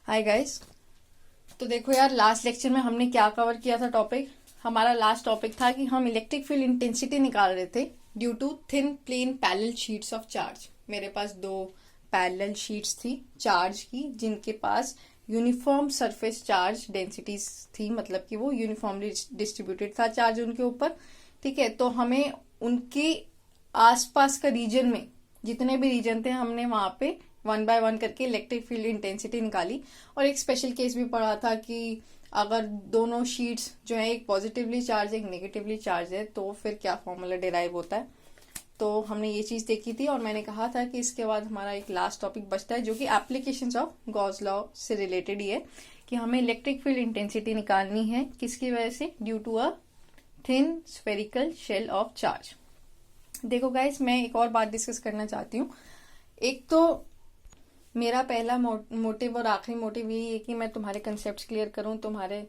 Hi guys. तो देखो यार, लास्ट लेक्चर में हमने क्या कवर किया था टॉपिक। हमारा लास्ट टॉपिक था कि हम इलेक्ट्रिक फील्ड इंटेंसिटी निकाल रहे थे due to thin plane parallel sheets of charge. मेरे पास दो पैरेलल शीट्स थी चार्ज की, जिनके पास यूनिफॉर्म सरफेस चार्ज डेंसिटीज थी, मतलब कि वो यूनिफॉर्मली डिस्ट्रीब्यूटेड था चार्ज उनके ऊपर। ठीक है, तो हमें उनके आसपास का रीजन में जितने भी रीजन थे हमने वहां पे वन बाय वन करके इलेक्ट्रिक फील्ड इंटेंसिटी निकाली। और एक स्पेशल केस भी पढ़ा था कि अगर दोनों शीट्स जो है, एक पॉजिटिवली चार्ज एक नेगेटिवली चार्ज है, तो फिर क्या फॉर्मूला डिराइव होता है। तो हमने ये चीज देखी थी और मैंने कहा था कि इसके बाद हमारा एक लास्ट टॉपिक बचता है जो कि एप्लीकेशंस ऑफ गॉस लॉ से रिलेटेड ही है, कि हमें इलेक्ट्रिक फील्ड इंटेंसिटी निकालनी है किसकी वजह से, due to a thin spherical shell of charge. देखो गाइस, मैं एक और बात डिस्कस करना चाहती हूँ। एक तो मेरा पहला मोटिव और आखिरी मोटिव यही है कि मैं तुम्हारे कंसेप्ट क्लियर करूं, तुम्हारे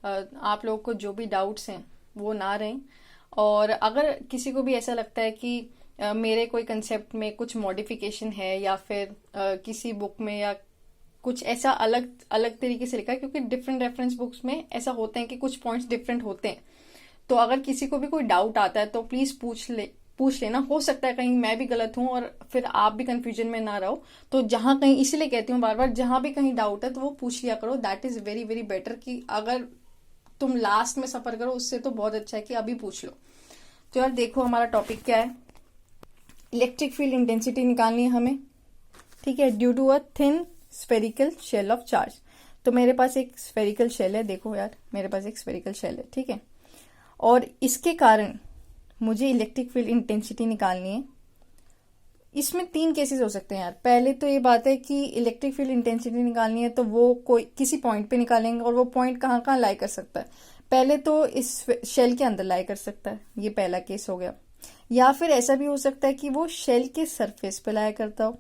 आप लोगों को जो भी डाउट्स हैं वो ना रहें। और अगर किसी को भी ऐसा लगता है कि मेरे कोई कंसेप्ट में कुछ मॉडिफिकेशन है या फिर किसी बुक में या कुछ ऐसा अलग अलग तरीके से लिखा है, क्योंकि डिफरेंट रेफरेंस बुक्स में ऐसा होते हैं कि कुछ पॉइंट्स डिफरेंट होते हैं। तो अगर किसी को भी कोई डाउट आता है तो प्लीज पूछ लेना। हो सकता है कहीं मैं भी गलत हूं और फिर आप भी कंफ्यूजन में ना रहो। तो जहां कहीं, इसीलिए कहती हूँ बार बार, जहां भी कहीं डाउट है तो वो पूछ लिया करो। That is very very better कि अगर तुम लास्ट में सफर करो उससे तो बहुत अच्छा है कि अभी पूछ लो। तो यार देखो, हमारा टॉपिक क्या है, इलेक्ट्रिक फील्ड इंटेंसिटी निकालनी है हमें। ठीक है, due to a thin spherical shell of charge. तो मेरे पास एक स्फेरिकल शेल है, देखो यार मेरे पास एक स्फेरिकल शेल है। ठीक है, और इसके कारण मुझे इलेक्ट्रिक फील्ड इंटेंसिटी निकालनी है। इसमें तीन केसेस हो सकते हैं यार। पहले तो ये बात है कि इलेक्ट्रिक फील्ड इंटेंसिटी निकालनी है तो वो कोई किसी पॉइंट पे निकालेंगे, और वो पॉइंट कहाँ कहाँ लाई कर सकता है। पहले तो इस शेल के अंदर लाई कर सकता है, ये पहला केस हो गया। या फिर ऐसा भी हो सकता है कि वो शेल के सरफेस पे लाया करता हो।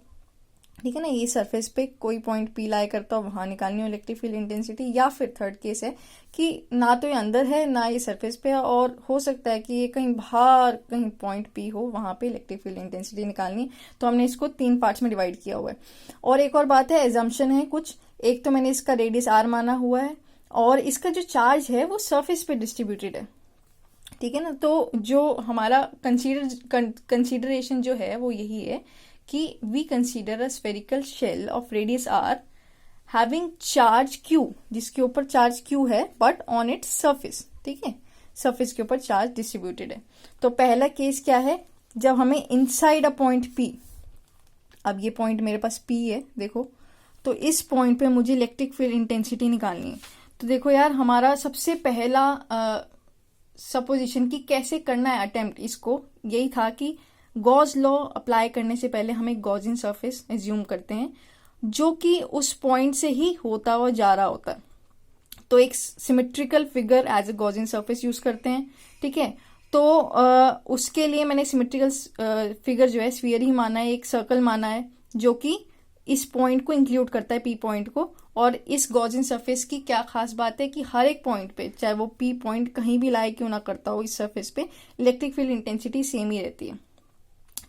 ठीक है ना, ये सरफेस पे कोई पॉइंट पी लाई करता हो, वहां निकालनी हो इलेक्ट्रिक फील्ड इंटेंसिटी। या फिर थर्ड केस है कि ना तो ये अंदर है ना ये सरफेस पे है, और हो सकता है कि ये कहीं बाहर कहीं पॉइंट पी हो, वहां पे इलेक्ट्रिक फील्ड इंटेंसिटी निकालनी है। तो हमने इसको तीन पार्ट्स में डिवाइड किया हुआ है। और एक और बात है, एजम्पशन है कुछ। एक तो मैंने इसका रेडियस आर माना हुआ है, और इसका जो चार्ज है वो सरफेस पे डिस्ट्रीब्यूटेड है। ठीक है ना, तो जो हमारा कंसीडरेशन जो है वो यही है कि we consider a spherical shell of radius R having charge Q, जिसके ऊपर चार्ज क्यू है, बट ऑन इट्स सरफेस। ठीक है, सरफेस के ऊपर चार्ज डिस्ट्रीब्यूटेड है। तो पहला केस क्या है, जब हमें इनसाइड अ पॉइंट पी, अब ये पॉइंट मेरे पास पी है देखो, तो इस पॉइंट पे मुझे इलेक्ट्रिक फील्ड इंटेंसिटी निकालनी है। तो देखो यार, हमारा सबसे पहला सपोजिशन कि कैसे करना है अटेम्प्ट, इसको यही था कि गॉस लॉ अप्लाई करने से पहले हम एक गॉसियन सरफेस एज्यूम करते हैं जो कि उस पॉइंट से ही होता हुआ जा रहा होता है। तो एक symmetrical figure as a Gaussian surface use करते हैं। ठीक है, तो उसके लिए मैंने सिमेट्रिकल फिगर जो है स्फीयर ही माना है, एक सर्कल माना है जो कि इस पॉइंट को इंक्लूड करता है, पी पॉइंट को। और इस गॉसियन सरफेस की क्या खास बात है कि हर एक पॉइंट पे, चाहे वो पी पॉइंट कहीं भी लाई क्यों ना करता हो, इस सरफेस पे इलेक्ट्रिक फील्ड इंटेंसिटी सेम ही रहती है।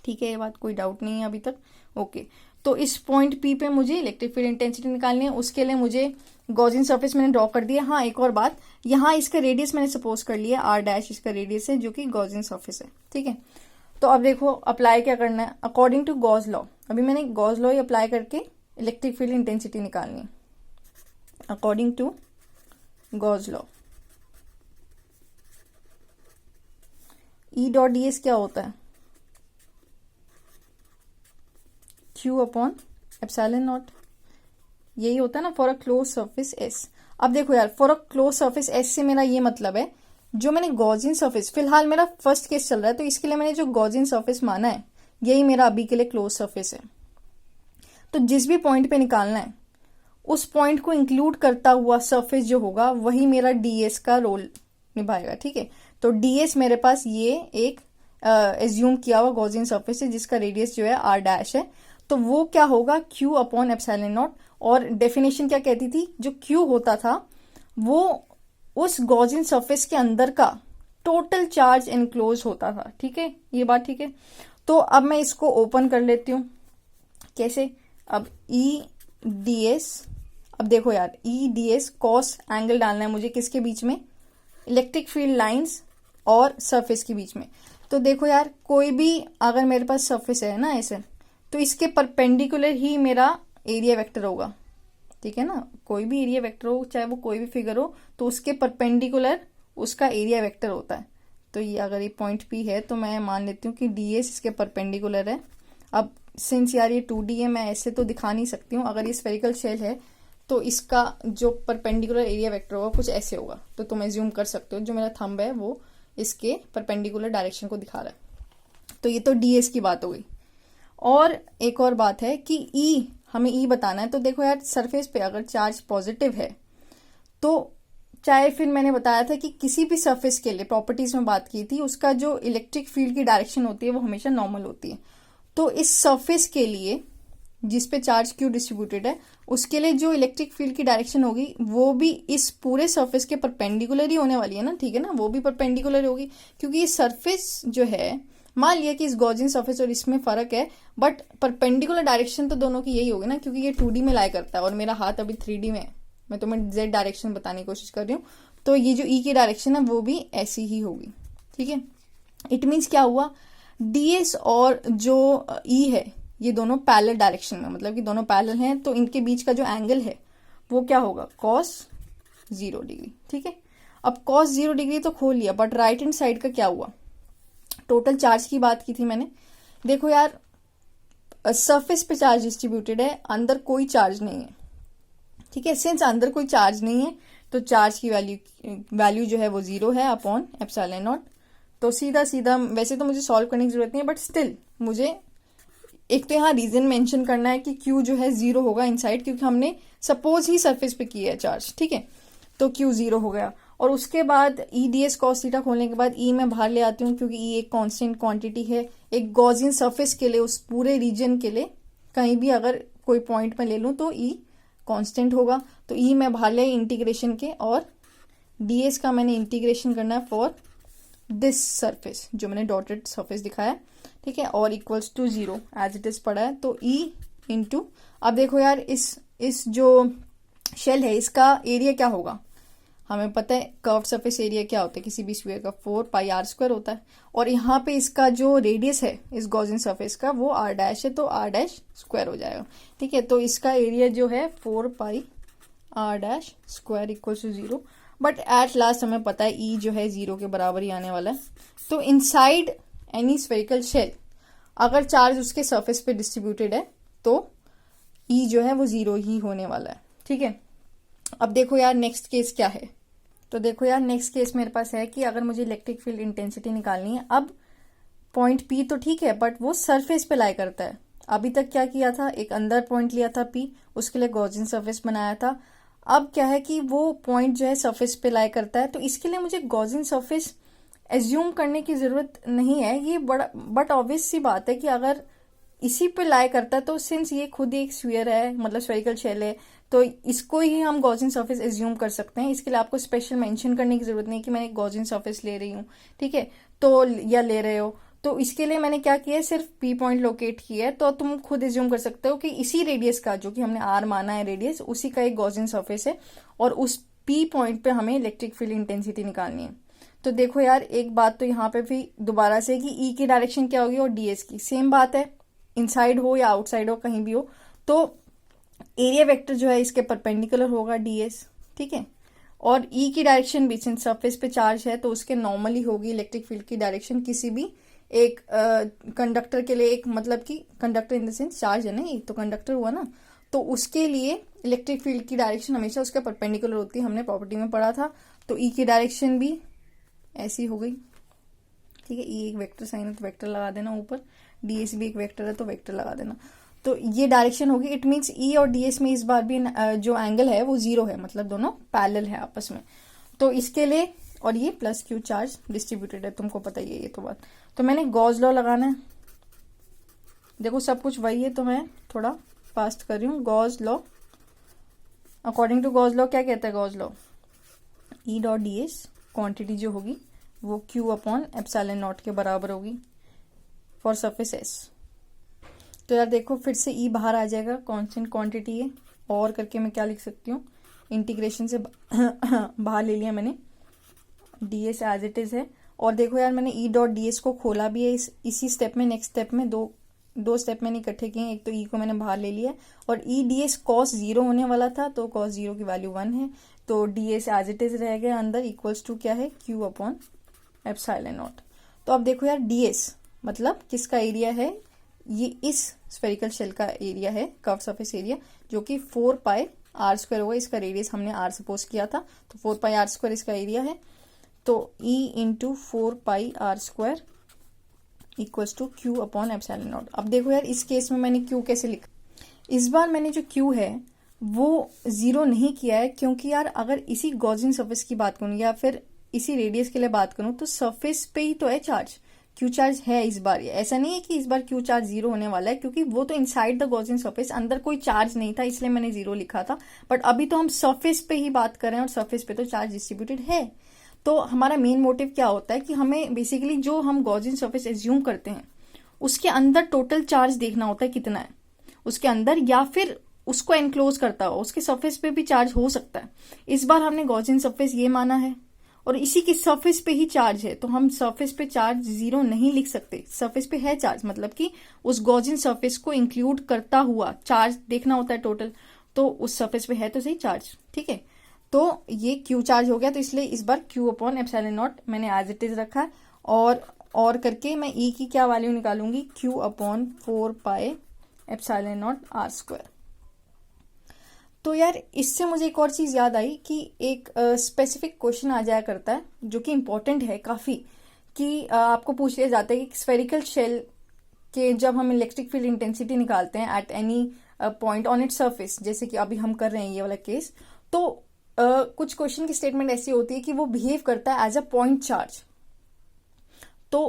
ठीक है, ये बात कोई डाउट नहीं है अभी तक। ओके, तो इस पॉइंट पी पे मुझे इलेक्ट्रिक फील्ड इंटेंसिटी निकालनी है। उसके लिए मुझे गॉसियन सरफेस मैंने ड्रॉ कर दिया। हाँ, एक और बात, यहाँ इसका रेडियस मैंने सपोज कर लिया आर डैश, इसका रेडियस है जो कि गॉसियन सरफेस है। ठीक है, तो अब देखो अप्लाई क्या करना है, अकॉर्डिंग टू गॉस लॉ। अभी मैंने गॉस लॉ ही अप्लाई करके इलेक्ट्रिक फील्ड इंटेंसिटी निकालनी है according to Gauss law. E dot d S क्या होता है, क्यू अपॉन एप्सिलॉन नॉट, यही होता है ना for a close surface S. अब देखो यार, for a close surface S से मेरा ये मतलब है, जो मैंने गॉसियन सरफेस, फिलहाल मेरा फर्स्ट केस चल रहा है तो इसके लिए मैंने जो गॉसियन सरफेस माना है यही मेरा अभी के लिए क्लोज सरफेस है। तो जिस भी पॉइंट पे निकालना है उस पॉइंट को इंक्लूड करता हुआ सरफेस जो होगा वही मेरा डीएस का रोल निभाएगा। ठीक है, तो डीएस मेरे पास ये एक एज्यूम किया हुआ गॉसियन सरफेस है जिसका रेडियस जो है आर डैश है। तो वो क्या होगा, क्यू अपॉन एप्सिलॉन नॉट। और डेफिनेशन क्या कहती थी, जो क्यू होता था वो उस गॉसियन सरफेस के अंदर का टोटल चार्ज एनक्लोज होता था। ठीक है, ये बात ठीक है। तो अब मैं इसको ओपन कर लेती हूँ। कैसे, अब ई डी एस अब देखो यार, E D S cos angle डालना है मुझे किसके बीच में, इलेक्ट्रिक फील्ड लाइंस और सरफेस के बीच में। तो देखो यार, कोई भी अगर मेरे पास सरफेस है ना ऐसे, तो इसके परपेंडिकुलर ही मेरा एरिया वेक्टर होगा, ठीक है ना। कोई भी एरिया वेक्टर हो, चाहे वो कोई भी फिगर हो, तो उसके परपेंडिकुलर उसका एरिया वेक्टर होता है। तो ये अगर ये पॉइंट पी है तो मैं मान लेती हूँ कि डी एस इसके परपेंडिकुलर है। अब सिंस यार ये 2D है, मैं ऐसे तो दिखा नहीं सकती हूँ। अगर ये स्फेरिकल शेल है तो इसका जो परपेंडिकुलर एरिया वेक्टर होगा कुछ ऐसे होगा। तो तुम एज्यूम कर सकते हो जो मेरा थंब है वो इसके परपेंडिकुलर डायरेक्शन को दिखा रहा है। तो ये तो डी एस की बात हो गई। और एक और बात है कि ई, हमें ई बताना है। तो देखो यार, सरफेस पे अगर चार्ज पॉजिटिव है तो चाहे, फिर मैंने बताया था कि किसी भी सरफेस के लिए प्रॉपर्टीज में बात की थी, उसका जो इलेक्ट्रिक फील्ड की डायरेक्शन होती है वो हमेशा नॉर्मल होती है। तो इस सरफेस के लिए जिस पे चार्ज क्यू डिस्ट्रीब्यूटेड है, उसके लिए जो इलेक्ट्रिक फील्ड की डायरेक्शन होगी वो भी इस पूरे सरफेस के परपेंडिकुलर ही होने वाली है ना, ठीक है ना। वो भी परपेंडिकुलर होगी क्योंकि ये सरफेस जो है, मान लिया कि इस गॉसियन सरफेस और इसमें फर्क है, बट परपेंडिकुलर डायरेक्शन तो दोनों की यही होगी ना, क्योंकि ये 2D में लाई करता है और मेरा हाथ अभी 3D में है। मैं तुम्हें जेड डायरेक्शन बताने की कोशिश कर रही हूँ। तो ये जो ई की डायरेक्शन है वो भी ऐसी ही होगी, ठीक है। इट मीन्स क्या हुआ, डीएस और जो ई है ये दोनों पैरेलल डायरेक्शन में, मतलब कि दोनों पैरेलल हैं, तो इनके बीच का जो एंगल है वो क्या होगा, cos 0 डिग्री, ठीक है। अब cos 0 डिग्री तो खोल लिया, बट राइट हैंड साइड का क्या हुआ, टोटल चार्ज की बात की थी मैंने। देखो यार, सरफेस पे चार्ज डिस्ट्रीब्यूटेड है, अंदर कोई चार्ज नहीं है, ठीक है। सिंस अंदर कोई चार्ज नहीं है तो चार्ज की वैल्यू जो है वो 0 है अपॉन एप्सिलॉन नॉट। तो सीधा सीधा, वैसे तो मुझे सॉल्व करने की जरूरत नहीं है, बट स्टिल मुझे एक तो यहाँ रीजन मेंशन करना है कि Q जो है 0 होगा इनसाइड, क्योंकि हमने सपोज ही सरफेस पे किया है चार्ज, ठीक है। तो Q 0 हो गया। और उसके बाद E D S cos theta खोलने के बाद ई मैं बाहर ले आती हूँ, क्योंकि ई एक कांस्टेंट क्वांटिटी है एक गॉसियन सरफेस के लिए, उस पूरे रीजन के लिए कहीं भी अगर कोई पॉइंट में ले लूँ तो ई कांस्टेंट होगा। तो ई मैं बाहर ले इंटीग्रेशन के, और डी एस का मैंने इंटीग्रेशन करना है फॉर दिस सरफेस जो मैंने डॉटेड सरफेस दिखाया, ठीक है। और equals to 0 as it is पड़ा है। तो ई इंटू, अब देखो यार, इस जो शेल है इसका एरिया क्या होगा, हमें पता है कर्व सरफेस एरिया क्या होता है किसी भी स्फीयर का, 4πr² होता है। और यहाँ पे इसका जो रेडियस है इस गॉसियन सरफेस का वो r डैश है, तो r डैश स्क्वायर हो जाएगा, ठीक है। तो इसका एरिया जो है 4πr dash square equals to 0। But at last हमें पता है ई जो है 0 के बराबर ही आने वाला है। तो इनसाइड एनी स्फेरिकल शेल अगर चार्ज उसके सरफेस पे डिस्ट्रीब्यूटेड है तो ई जो है वो 0 ही होने वाला है, ठीक है। अब देखो यार, नेक्स्ट केस क्या है। तो देखो यार, नेक्स्ट केस मेरे पास है कि अगर मुझे इलेक्ट्रिक फील्ड इंटेंसिटी निकालनी है। अब पॉइंट पी तो ठीक है, बट वो सरफेस पे लाई करता है। अभी तक क्या किया था, एक अंदर पॉइंट लिया था पी, उसके लिए गॉसियन सरफेस बनाया था। अब क्या है कि वो पॉइंट जो है सरफेस पे लाई करता है, तो इसके लिए मुझे गॉसियन सरफेस एज्यूम करने की जरूरत नहीं है। ये बट ऑब्वियस सी बात है कि अगर इसी पे लाई करता है तो सिंस ये खुद ही एक स्फीयर है, मतलब स्फेरिकल शेल है, तो इसको ही हम गॉसियन सरफेस एज्यूम कर सकते हैं। इसके लिए आपको स्पेशल मेंशन करने की जरूरत नहीं है कि मैं एक गॉसियन सरफेस ले रही हूँ, ठीक है, तो या ले रहे हो। तो इसके लिए मैंने क्या किया है, सिर्फ पी पॉइंट लोकेट किया है। तो तुम खुद एज्यूम कर सकते हो कि इसी रेडियस का, जो कि हमने आर माना है रेडियस, उसी का एक गॉसियन सरफेस है और उस पी पॉइंट पे हमें इलेक्ट्रिक फील्ड इंटेंसिटी निकालनी है। तो देखो यार, एक बात तो यहाँ पे भी दोबारा से कि ई की डायरेक्शन क्या होगी और डीएस की सेम बात है, इनसाइड हो या आउटसाइड हो कहीं भी हो, तो एरिया वेक्टर जो है इसके परपेंडिकुलर होगा डीएस, ठीक है। और ई की डायरेक्शन भी, सिंस सरफेस पे चार्ज है तो उसके नॉर्मली होगी इलेक्ट्रिक फील्ड की डायरेक्शन किसी भी एक कंडक्टर के लिए, एक मतलब कि conductor in the sense charge है ना, एक तो कंडक्टर हुआ ना, तो उसके लिए इलेक्ट्रिक फील्ड की डायरेक्शन हमेशा उसके परपेंडिकुलर होती है, हमने प्रॉपर्टी में पढ़ा था। तो ई की डायरेक्शन भी ऐसी हो गई, ठीक है। ई एक वेक्टर साइन है तो वेक्टर लगा देना ऊपर, डीएस भी एक वेक्टर है तो वेक्टर लगा देना। तो ये डायरेक्शन होगी। इट मीन्स ई और डीएस में इस बार भी जो एंगल है वो 0 है, मतलब दोनों पैरेलल है आपस में। तो इसके लिए, और ये प्लस क्यू चार्ज डिस्ट्रीब्यूटेड है, तुमको पता ही है ये तो बात। तो मैंने गॉस लॉ लगाना है, देखो सब कुछ वही है तो मैं थोड़ा फास्ट कर रही हूँ। Gauss law, according to Gauss law क्या कहता है Gauss law, E dot d S quantity जो होगी वो क्यू अपॉन एप्सिलॉन नॉट के बराबर होगी फॉर सरफेस एस। तो यार देखो फिर से ई बाहर आ जाएगा, कांस्टेंट क्वांटिटी है, और करके मैं क्या लिख सकती हूँ, इंटीग्रेशन से बाहर ले लिया मैंने, ds एज इट इज है। और देखो यार मैंने ई डॉट डी एस को खोला भी है इसी स्टेप में, नेक्स्ट स्टेप में दो स्टेप मैंने इकट्ठे किए हैं। एक तो ई को मैंने बाहर ले लिया और ई डी एस कॉस 0 होने वाला था, तो कॉस 0 की वैल्यू 1 है, तो d S as it is रह गया अंदर, इक्वल्स टू क्या है, क्यू अपॉन एप्सिलॉन नॉट। तो अब देखो यार डी एस मतलब किसका एरिया है, ये इस स्फेरिकल शेल का एरिया है, कर्व सरफेस एरिया, जो कि 4 पाई आर स्क्वायर होगा। इसका रेडियस हमने आर सपोज किया था, तो 4 पाई आर स्क्वायर इसका एरिया है। तो E into 4 pi R square equals to Q upon epsilon naught. अब देखो यार इस केस में मैंने क्यू कैसे लिखा, इस बार मैंने जो क्यू है वो 0 नहीं किया है, क्योंकि यार अगर इसी गॉसियन सरफेस की बात करूं या फिर इसी रेडियस के लिए बात करूं तो सरफेस पे ही तो है चार्ज, क्यू चार्ज है इस बार। ऐसा नहीं है कि इस बार क्यू चार्ज 0 होने वाला है, क्योंकि वो तो इनसाइड द गॉसियन सरफेस, अंदर कोई चार्ज नहीं था इसलिए मैंने 0 लिखा था। बट अभी तो हम सरफेस पे ही बात कर रहे हैं और सरफेस पे तो चार्ज डिस्ट्रीब्यूटेड है। तो हमारा मेन मोटिव क्या होता है कि हमें बेसिकली जो हम गॉसियन सरफेस एज्यूम करते हैं उसके अंदर टोटल चार्ज देखना होता है कितना है उसके अंदर, या फिर उसको एनक्लोज करता हो उसके सरफेस पे भी चार्ज हो सकता है। इस बार हमने गॉसियन सरफेस ये माना है और इसी की सरफेस पे ही चार्ज है, तो हम सरफेस पे चार्ज 0 नहीं लिख सकते। सरफेस पे है चार्ज मतलब कि उस गॉसियन सरफेस को इंक्लूड करता हुआ चार्ज देखना होता है टोटल, तो उस सरफेस पे है तो सही चार्ज, ठीक है। तो ये क्यू चार्ज हो गया, तो इसलिए इस बार क्यू अपॉन एप्सिलॉन नॉट मैंने एज इट इज रखा है। और करके मैं ई की क्या वैल्यू निकालूंगी, Q upon 4 pi epsilon naught r square. तो यार इससे मुझे एक और चीज याद आई कि एक स्पेसिफिक क्वेश्चन आ जाया करता है जो कि इंपॉर्टेंट है काफी, कि आपको पूछ लिया जाता है कि स्फेरिकल शेल के जब हम इलेक्ट्रिक फील्ड इंटेंसिटी निकालते हैं at any point on it surface, जैसे कि अभी हम कर रहे हैं ये वाला केस, तो कुछ क्वेश्चन की स्टेटमेंट ऐसी होती है कि वो बिहेव करता है एज अ पॉइंट चार्ज। तो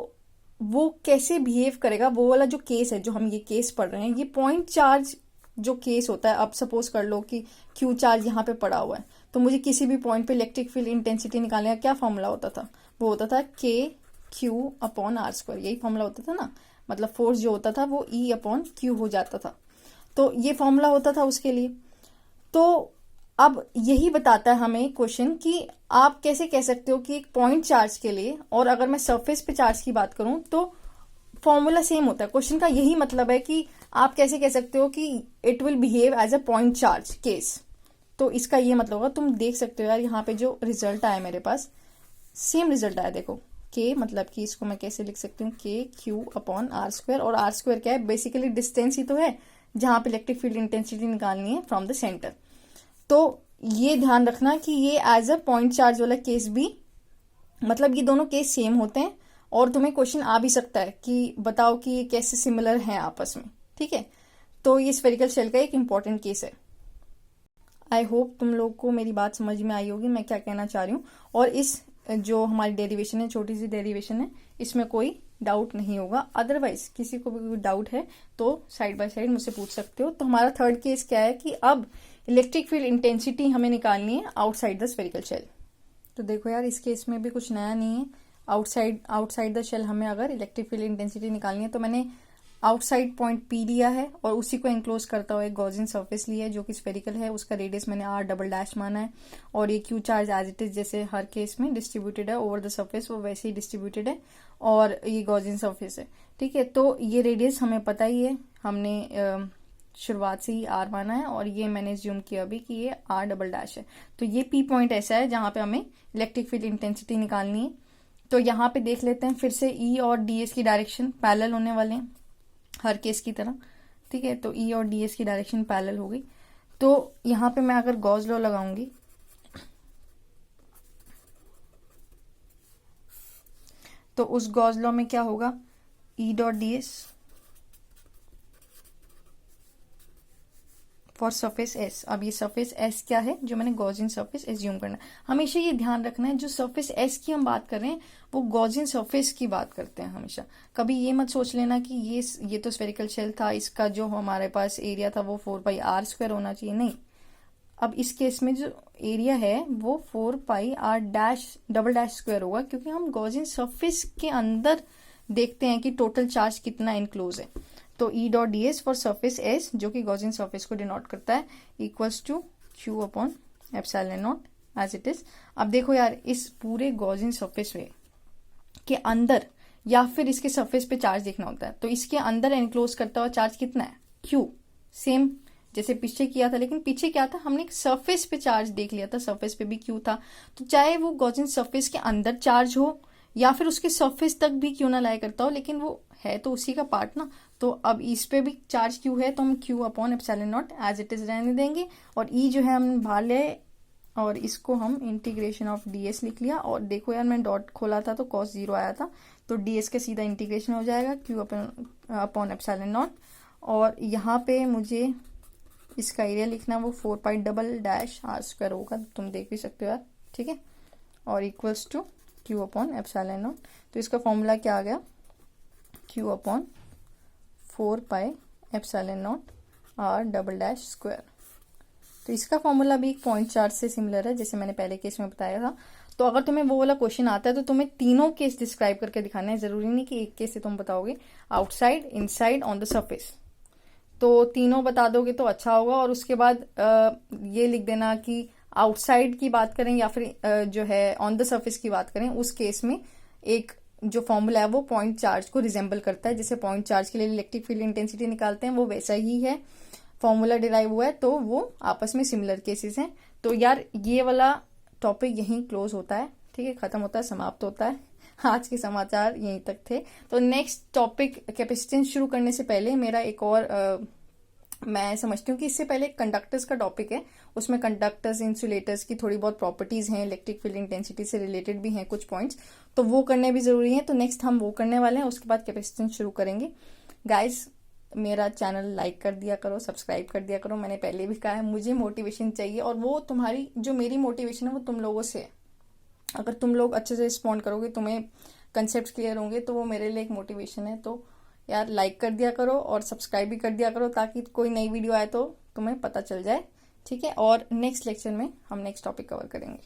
वो कैसे बिहेव करेगा, वो वाला जो केस है जो हम ये केस पढ़ रहे हैं, ये पॉइंट चार्ज जो केस होता है। अब सपोज कर लो कि क्यू चार्ज यहाँ पे पड़ा हुआ है, तो मुझे किसी भी पॉइंट पे इलेक्ट्रिक फील्ड इंटेंसिटी निकालने का क्या फॉर्मूला होता था, वो होता था के क्यू अपॉन आर स्क्वायर, यही फॉर्मूला होता था ना। मतलब फोर्स जो होता था वो ई अपॉन क्यू हो जाता था, तो ये फॉर्मूला होता था उसके लिए। तो अब यही बताता है हमें क्वेश्चन कि आप कैसे कह सकते हो कि एक पॉइंट चार्ज के लिए, और अगर मैं सरफेस पे चार्ज की बात करूं तो फॉर्मूला सेम होता है। क्वेश्चन का यही मतलब है कि आप कैसे कह सकते हो कि it will behave as a point charge case. तो इसका ये मतलब होगा, तुम देख सकते हो यार यहाँ पे जो रिजल्ट आया मेरे पास सेम रिजल्ट आया, देखो के मतलब कि इसको मैं कैसे लिख सकती हूँ, के क्यू अपॉन आर स्क्वायर। और आर स्क्वायर क्या है, बेसिकली डिस्टेंस ही तो है जहां पे इलेक्ट्रिक फील्ड इंटेंसिटी निकालनी है फ्रॉम द सेंटर। तो ये ध्यान रखना कि ये एज अ पॉइंट चार्ज वाला केस भी, मतलब ये दोनों केस सेम होते हैं। और तुम्हें क्वेश्चन आ भी सकता है कि बताओ कि ये कैसे सिमिलर हैं आपस में, ठीक है। तो ये स्फेरिकल शेल का एक इंपॉर्टेंट केस है। आई होप तुम लोग को मेरी बात समझ में आई होगी मैं क्या कहना चाह रही हूँ। और इस जो हमारी डेरिवेशन है, छोटी सी डेरिवेशन है, इसमें कोई डाउट नहीं होगा। अदरवाइज किसी को भी कोई डाउट है तो साइड बाय साइड मुझसे पूछ सकते हो। तो हमारा थर्ड केस क्या है कि अब इलेक्ट्रिक फील्ड इंटेंसिटी हमें निकालनी है आउटसाइड द स्फेरिकल शेल। तो देखो यार इस केस में भी कुछ नया नहीं है। आउटसाइड द शेल हमें अगर इलेक्ट्रिक फील्ड इंटेंसिटी निकालनी है, तो मैंने आउटसाइड पॉइंट पी लिया है और उसी को एंक्लोज करता हुआ एक गॉसियन सरफेस लिया है जो कि स्फेरिकल है। उसका रेडियस मैंने आर डबल डैश माना है और ये Q charge as it is जैसे हर केस में डिस्ट्रीब्यूटेड है ओवर द सरफेस, वो वैसे ही डिस्ट्रीब्यूटेड है और ये गॉसियन सरफेस है, ठीक है। तो ये रेडियस हमें पता ही है, हमने शुरुआत से ही आर माना है और ये मैंने ज्यूम किया अभी कि ये आर डबल डैश है। तो ये पी पॉइंट ऐसा है जहां पे हमें इलेक्ट्रिक फील्ड इंटेंसिटी निकालनी है। तो यहाँ पे देख लेते हैं फिर से ई और डीएस की डायरेक्शन पैरेलल होने वाले हैं हर केस की तरह, ठीक है। तो ई और डीएस की डायरेक्शन पैरेलल हो गई। तो यहाँ पे मैं अगर गॉस लॉ लगाऊंगी तो उस गॉस लॉ में क्या होगा, E dot DS for surface S. अब ये सरफेस एस क्या है, जो मैंने गॉसियन सरफेस एज्यूम करना है। हमेशा ये ध्यान रखना है जो सरफेस एस की हम बात कर रहे हैं वो गॉसियन सरफेस की बात करते हैं हमेशा। कभी ये मत सोच लेना कि ये तो स्फेरिकल शेल था, इसका जो हमारे पास एरिया था वो 4 पाई आर स्क्वायर होना चाहिए, नहीं। अब इस केस में जो एरिया है वो 4 pi r dash double dash square होगा, क्योंकि हम गॉसियन सरफेस के अंदर देखते हैं कि टोटल चार्ज कितना इनक्लोज है। तो E dot d S for surface S, जो कि गॉसियन सरफेस को डिनोट करता है, equals to Q upon epsilon naught as it is. अब देखो यार, इस पूरे गॉसियन सरफेस में के अंदर या फिर इसके सरफेस पे चार्ज देखना होता है, तो इसके अंदर एनक्लोज करता हुआ चार्ज कितना है, क्यू। सेम जैसे पीछे किया था, लेकिन पीछे क्या था, हमने सरफेस पे चार्ज देख लिया था, सरफेस पे भी क्यू था। तो चाहे वो गॉसियन सरफेस के अंदर चार्ज हो या फिर उसके सरफेस तक भी क्यों ना लाई करता हो, लेकिन वो है तो उसी का पार्ट ना। तो अब इस पे भी चार्ज क्यू है, तो हम Q upon epsilon naught as it is रहने देंगे, और ई जो है हम बाहर ले, और इसको हम इंटीग्रेशन ऑफ ds लिख लिया। और देखो यार, मैं डॉट खोला था तो cos 0 आया था, तो ds का सीधा इंटीग्रेशन हो जाएगा क्यू अपॉन एप्सिलॉन नॉट। और यहाँ पे मुझे इसका एरिया लिखना, वो 4 पाई डबल डैश आर स्क्वायर होगा, तुम देख भी सकते हो यार, ठीक है। और equals to Q upon epsilon naught. तो इसका फॉर्मूला क्या आ गया, Q upon 4 pi epsilon naught R double dash square. तो इसका फॉर्मूला भी एक पॉइंट चार्ज से सिमिलर है, जैसे मैंने पहले केस में बताया था। तो अगर तुम्हें वो वाला क्वेश्चन आता है तो तुम्हें तीनों केस डिस्क्राइब करके दिखाना है, जरूरी नहीं कि एक केस से तुम बताओगे, outside, inside, on the surface. तो तीनों बता दोगे तो अच्छा होगा। और उसके बाद ये लिख देना कि आउटसाइड की बात करें या फिर जो है ऑन द सरफेस की बात करें, उस केस में एक जो फॉर्मूला है वो पॉइंट चार्ज को रिजेंबल करता है। जैसे पॉइंट चार्ज के लिए इलेक्ट्रिक फील्ड इंटेंसिटी निकालते हैं, वो वैसा ही है, फॉर्मूला डिराइव हुआ है, तो वो आपस में सिमिलर केसेस हैं। तो यार ये वाला टॉपिक यहीं क्लोज होता है, ठीक है, खत्म होता है, समाप्त होता है। आज के समाचार यहीं तक थे। तो नेक्स्ट टॉपिक कैपेसिटेंस शुरू करने से पहले मेरा एक और मैं समझती हूँ कि इससे पहले कंडक्टर्स का टॉपिक है, उसमें कंडक्टर्स, इंसुलेटर्स की थोड़ी बहुत प्रॉपर्टीज हैं, इलेक्ट्रिक फील्ड इंटेंसिटी से रिलेटेड भी हैं कुछ पॉइंट्स, तो वो करने भी जरूरी है। तो नेक्स्ट हम वो करने वाले हैं, उसके बाद कैपेसिटेंस शुरू करेंगे। गाइज, मेरा चैनल लाइक कर दिया करो, सब्सक्राइब कर दिया करो। मैंने पहले भी कहा है, मुझे मोटिवेशन चाहिए, और वो तुम्हारी जो मेरी मोटिवेशन है वो तुम लोगों से है। अगर तुम लोग अच्छे से रिस्पॉन्ड करोगे, तुम्हें कंसेप्ट क्लियर होंगे, तो वो मेरे लिए एक मोटिवेशन है। तो यार लाइक कर दिया करो और सब्सक्राइब भी कर दिया करो, ताकि कोई नई वीडियो आए तो तुम्हें पता चल जाए, ठीक है। और नेक्स्ट लेक्चर में हम नेक्स्ट टॉपिक कवर करेंगे।